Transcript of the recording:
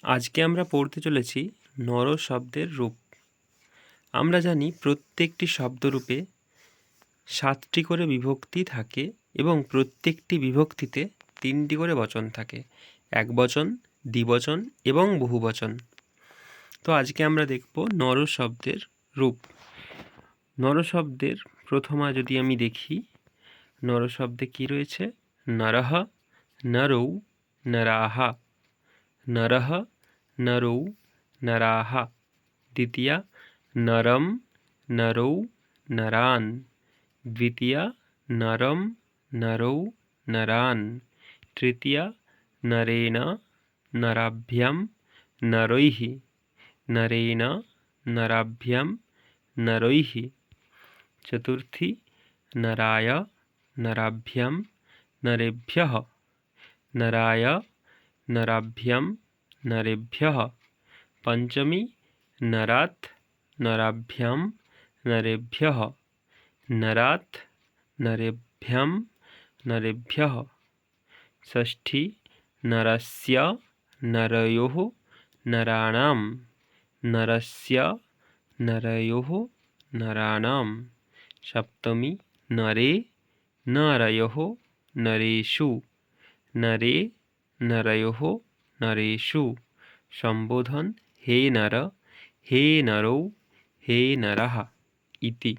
আজকে আমরা পড়তে চলেছি নর শব্দের রূপ। আমরা জানি প্রত্যেকটি শব্দরূপে 7টি করে বিভক্তি থাকে এবং প্রত্যেকটি বিভক্তিতে 3টি করে বচন থাকে, একবচন, দ্বিবচন এবং বহুবচন। তো আজকে আমরা দেখব নর শব্দের রূপ। নর শব্দের প্রথমা যদি আমি দেখি, নর শব্দে কী রয়েছে? নরঃ, নরৌ, নরাহা। নরঃ, নরৌ, নরাহা। দ্বিতীয়া নরম, নরৌ, নরান। দ্বিতীয়া নরম, নরৌ, নরান। তৃতীয়া নরেণ, নরাভ্যাং, নরৈঃ। নরেণ, নরাভ্যাং, নরৈঃ। চতুর্থী নরায়, নরাভ্যাং, নরেভ্যঃ। নরায়, নরাভ্যাং, নরেভ্যঃ। পঞ্চমী নরাৎ, নরাভ্যাং, নরেভ্যঃ। নরাৎ, নরেভ্যাং, নরেভ্যঃ। ষষ্ঠী নরস্য, নরয়োঃ, নরাণাম। নরস্য, নরয়োঃ, নরাণাম। সপ্তমী নরে, নরয়োঃ, নরেষু। নরে, নরয়োঃ, নরেষু। সম্বোধন হে নর, হে নরৌ, হে নরः ইতি।